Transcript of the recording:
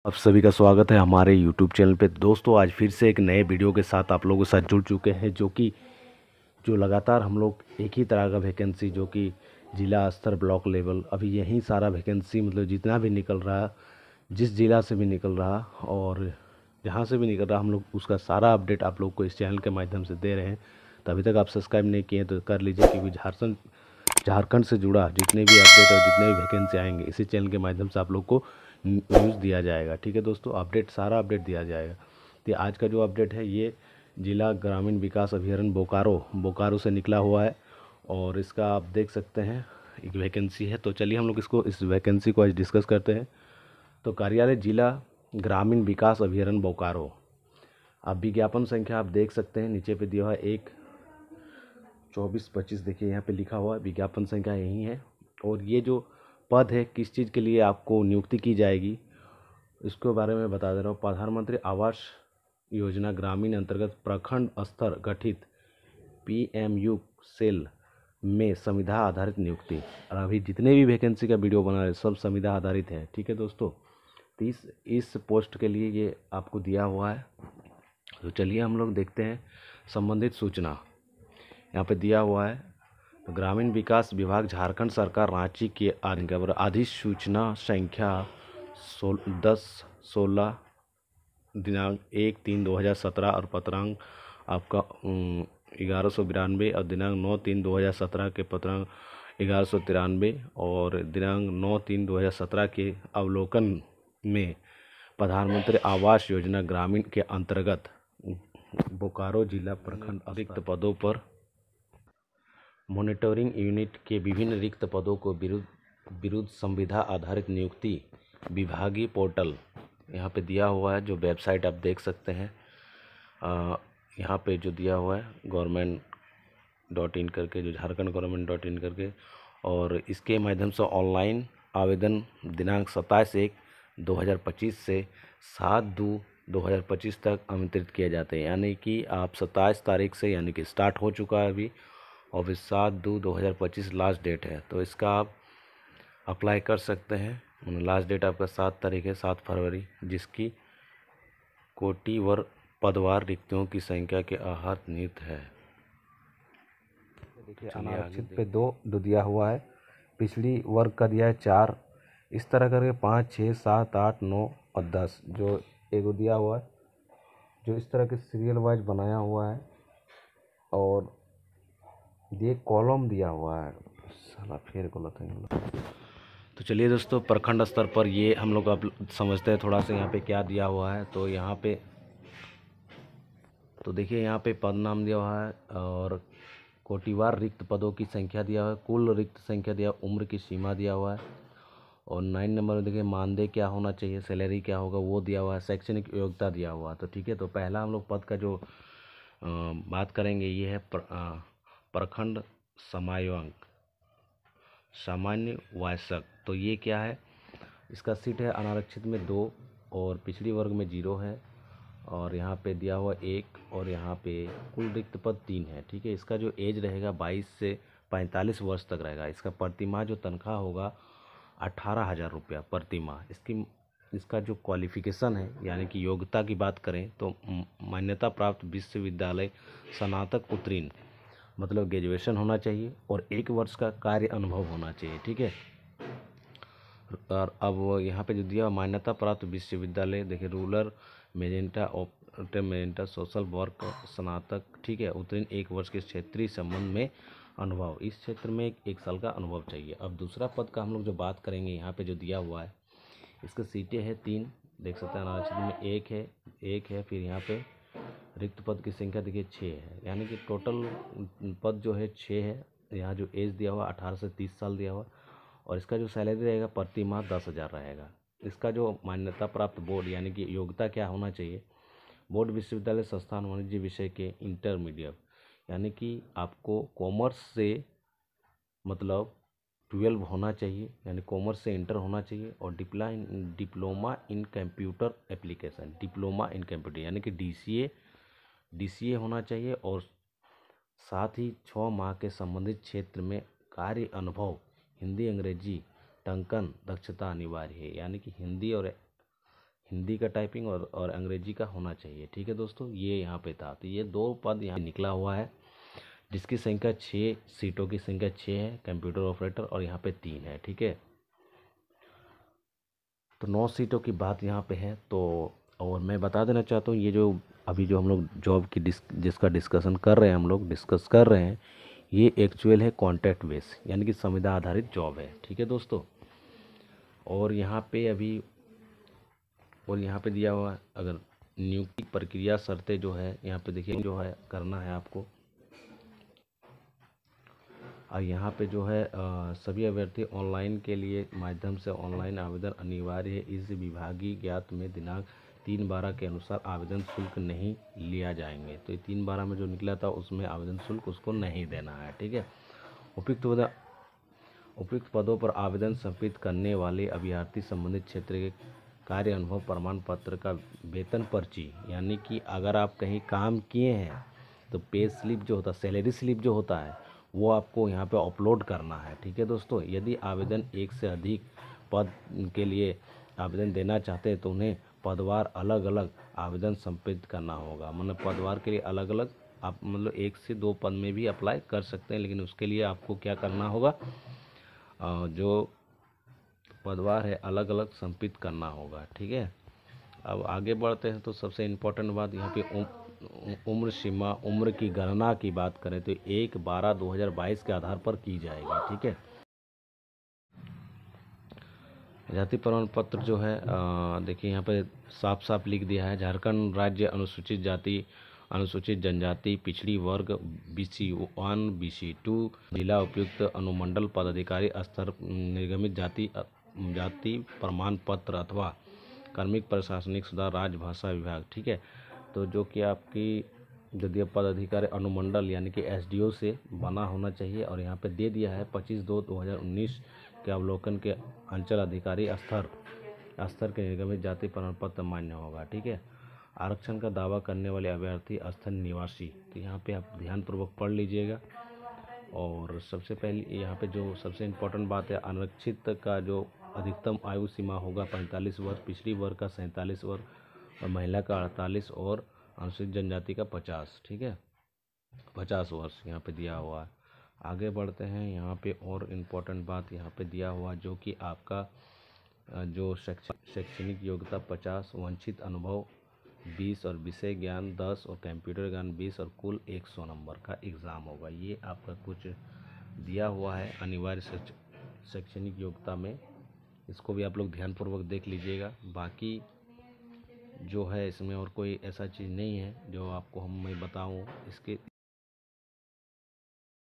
आप सभी का स्वागत है हमारे YouTube चैनल पे। दोस्तों आज फिर से एक नए वीडियो के साथ आप लोगों के साथ जुड़ चुके हैं, जो लगातार हम लोग एक ही तरह का वैकेंसी जो कि जिला स्तर ब्लॉक लेवल अभी यही सारा वैकेंसी मतलब जितना भी निकल रहा, जिस जिला से भी निकल रहा और जहाँ से भी निकल रहा, हम लोग उसका सारा अपडेट आप लोग को इस चैनल के माध्यम से दे रहे हैं। तो अभी तक आप सब्सक्राइब नहीं किए तो कर लीजिए, क्योंकि झारखंड से जुड़ा जितने भी अपडेट और जितने भी वैकेंसी आएंगे इसी चैनल के माध्यम से आप लोग को न्यूज़ दिया जाएगा। ठीक है दोस्तों, सारा अपडेट दिया जाएगा। तो आज का जो अपडेट है ये जिला ग्रामीण विकास अभियान बोकारो से निकला हुआ है और इसका आप देख सकते हैं एक वैकेंसी है। तो चलिए हम लोग इस वैकेंसी को आज डिस्कस करते हैं। तो कार्यालय जिला ग्रामीण विकास अभियान बोकारो। आप विज्ञापन संख्या आप देख सकते हैं, नीचे पे दिया हुआ है 1-24-25, देखिए यहाँ पे लिखा हुआ है, विज्ञापन संख्या यही है। और ये जो पद है किस चीज़ के लिए आपको नियुक्ति की जाएगी इसके बारे में बता दे रहा हूँ। प्रधानमंत्री आवास योजना ग्रामीण अंतर्गत प्रखंड स्तर गठित PMU सेल में संविधा आधारित नियुक्ति। और अभी जितने भी वैकेंसी का वीडियो बना रहे सब संविधा आधारित है। ठीक है दोस्तों, तो इस पोस्ट के लिए ये आपको दिया हुआ है। तो चलिए हम लोग देखते हैं संबंधित सूचना यहाँ पे दिया हुआ है। तो ग्रामीण विकास विभाग झारखंड सरकार रांची के अधिसूचना संख्या 10-16 दिनांक 1-3-2017 और पत्रांक आपका 1192 और दिनांक 9-3-2017 के पत्रांक 1193 और दिनांक 9-3-2017 के अवलोकन में प्रधानमंत्री आवास योजना ग्रामीण के अंतर्गत बोकारो जिला प्रखंड रिक्त पदों पर मॉनिटरिंग यूनिट के विभिन्न रिक्त पदों को विरुद्ध संविधा आधारित नियुक्ति विभागीय पोर्टल यहाँ पे दिया हुआ है। जो वेबसाइट आप देख सकते हैं यहाँ पे जो दिया हुआ है government.in करके, जो झारखंड government.in करके, और इसके माध्यम से ऑनलाइन आवेदन दिनांक 27/1/2025 से 7/2/2025 तक आमंत्रित किए जाते हैं। यानी कि आप 27 तारीख से यानी कि स्टार्ट हो चुका है अभी, और फिर 7/2/2025 लास्ट डेट है। तो इसका आप अप्लाई कर सकते हैं। लास्ट डेट आपका 7 तारीख है, 7 फरवरी, जिसकी कोटिवर पदवार रिक्तियों की संख्या के आहार निहित है। देखिए अनारक्षित पे दो दिया हुआ है, पिछड़ी वर्ग का दिया है 4, इस तरह करके 5, 6, 7, 8, 9 और 10 जो एगो दिया हुआ है, जो इस तरह के सीरियल वाइज बनाया हुआ है। और ये कॉलम दिया हुआ है, साला फिर गलत है। तो चलिए दोस्तों, प्रखंड स्तर पर ये हम लोग अब समझते हैं थोड़ा सा यहाँ पे क्या दिया हुआ है। तो यहाँ पे तो देखिए यहाँ पे पद नाम दिया हुआ है और कोटिवार रिक्त पदों की संख्या दिया हुआ है, कुल रिक्त संख्या दिया, उम्र की सीमा दिया हुआ है। और 9 नंबर में देखिए मानदेय क्या होना चाहिए, सैलरी क्या होगा वो दिया हुआ है, शैक्षणिक योग्यता दिया हुआ है। तो ठीक है, तो पहला हम लोग पद का जो बात करेंगे ये है प्रखंड समन्वयक सामान्य वायसक। तो ये क्या है, इसका सीट है अनारक्षित में 2 और पिछड़ी वर्ग में 0 है, और यहाँ पे दिया हुआ 1, और यहाँ पे कुल रिक्त पद 3 है। ठीक है, इसका जो एज रहेगा 22 से 45 वर्ष तक रहेगा। इसका प्रतिमाह जो तनख्वाह होगा 18,000 रुपया प्रतिमाह। इसका जो क्वालिफिकेशन है यानी कि योग्यता की बात करें तो मान्यता प्राप्त विश्वविद्यालय स्नातक उत्तीर्ण मतलब ग्रेजुएशन होना चाहिए और 1 वर्ष का कार्य अनुभव होना चाहिए। ठीक है, और अब यहाँ पे जो दिया मान्यता प्राप्त विश्वविद्यालय देखिए रूरल मेजेंटा सोशल वर्क स्नातक, ठीक है, उत्तीर्ण 1 वर्ष के क्षेत्रीय संबंध में अनुभव, इस क्षेत्र में 1 साल का अनुभव चाहिए। अब दूसरा पद का हम लोग जो बात करेंगे यहाँ पे जो दिया हुआ है, इसका सीटें है 3, देख सकते हैं अनारक्षित में 1 है, फिर यहाँ पे रिक्त पद की संख्या देखिए 6 है, यानी कि टोटल पद जो है 6 है। यहाँ जो एज दिया हुआ 18 से 30 साल दिया हुआ, और इसका जो सैलरी रहेगा प्रति माह 10,000 रहेगा। इसका जो मान्यता प्राप्त बोर्ड यानी कि योग्यता क्या होना चाहिए, बोर्ड विश्वविद्यालय संस्थान वाणिज्य विषय के इंटरमीडिएट, यानी कि आपको कॉमर्स से मतलब 12 होना चाहिए, यानी कॉमर्स से इंटर होना चाहिए, और diploma in computer application, diploma in computer यानी कि DCA होना चाहिए, और साथ ही 6 माह के संबंधित क्षेत्र में कार्य अनुभव, हिंदी अंग्रेजी टंकन दक्षता अनिवार्य है, यानी कि हिंदी का टाइपिंग और अंग्रेजी का होना चाहिए। ठीक है दोस्तों, ये यहाँ पे था। तो ये 2 पद यहाँ निकला हुआ है, जिसकी संख्या 6, सीटों की संख्या 6 है, कंप्यूटर ऑपरेटर, और यहाँ पे 3 है। ठीक है, तो 9 सीटों की बात यहाँ पे है। तो और मैं बता देना चाहता हूँ, ये जो अभी जो हम लोग जॉब की जिसका डिस्कशन कर रहे हैं, हम लोग डिस्कस कर रहे हैं, ये एक्चुअल है कॉन्ट्रैक्ट बेस, यानी कि संविदा आधारित जॉब है। ठीक है दोस्तों, और यहाँ पे अभी और यहाँ पे दिया हुआ है, अगर नियुक्ति प्रक्रिया शर्तें जो है यहाँ पे देखिए, जो है करना है आपको। और यहाँ पे जो है सभी अभ्यर्थी ऑनलाइन के लिए माध्यम से ऑनलाइन आवेदन अनिवार्य है। इस विभागीय ज्ञात में दिनांक 3/12 के अनुसार आवेदन शुल्क नहीं लिया जाएंगे। तो ये 3/12 में जो निकला था उसमें आवेदन शुल्क उसको नहीं देना है। ठीक है, उपयुक्त पदों पर आवेदन समर्पित करने वाले अभ्यर्थी संबंधित क्षेत्र के कार्य अनुभव प्रमाण पत्र का वेतन पर्ची, यानी कि अगर आप कहीं काम किए हैं तो पे स्लिप जो होता है, सैलरी स्लिप जो होता है, वो आपको यहाँ पे अपलोड करना है। ठीक है दोस्तों, यदि आवेदन एक से अधिक पद के लिए आवेदन देना चाहते हैं तो उन्हें पदवार अलग अलग आवेदन समर्पित करना होगा। मतलब पदवार के लिए अलग अलग आप मतलब 1 से 2 पद में भी अप्लाई कर सकते हैं, लेकिन उसके लिए आपको क्या करना होगा, जो पदवार है अलग अलग समर्पित करना होगा। ठीक है, अब आगे बढ़ते हैं। तो सबसे इम्पोर्टेंट बात यहाँ पे उम्र सीमा, उम्र की गणना की बात करें तो 1/12/2022 के आधार पर की जाएगी। ठीक है, जाति प्रमाण पत्र जो है देखिए यहाँ पे साफ साफ लिख दिया है, झारखंड राज्य अनुसूचित जाति अनुसूचित जनजाति पिछड़ी वर्ग BC1 BC2 जिला उपयुक्त अनुमंडल पदाधिकारी स्तर निर्गमित जाति प्रमाण पत्र अथवा कार्मिक प्रशासनिक सुधार राजभाषा विभाग। ठीक है, तो जो कि आपकी यदि पदाधिकारी अनुमंडल यानी कि SDO से बना होना चाहिए, और यहाँ पे दे दिया है 25/2/2019 के अवलोकन के अंचल अधिकारी स्तर के निर्गमित जाति प्रमाण पत्र मान्य होगा। ठीक है, आरक्षण का दावा करने वाले अभ्यर्थी स्थानीय निवासी, तो यहाँ पे आप ध्यानपूर्वक पढ़ लीजिएगा। और सबसे पहले यहाँ पे जो सबसे इम्पोर्टेंट बात है, आरक्षित का जो अधिकतम आयु सीमा होगा 45 वर्ष, पिछड़ी वर्ग का 47 वर्ष, और महिला का 48, और अनुसूचित जनजाति का 50। ठीक है, 50 वर्ष यहाँ पे दिया हुआ है। आगे बढ़ते हैं, यहाँ पे और इम्पोर्टेंट बात यहाँ पे दिया हुआ जो कि आपका जो शैक्षणिक योग्यता 50, वांछित अनुभव 20, और विषय ज्ञान 10, और कंप्यूटर ज्ञान 20, और कुल 100 नंबर का एग्ज़ाम होगा। ये आपका कुछ दिया हुआ है अनिवार्य शैक्षणिक योग्यता में, इसको भी आप लोग ध्यानपूर्वक देख लीजिएगा। बाकी जो है इसमें और कोई ऐसा चीज़ नहीं है जो आपको मैं बताऊं।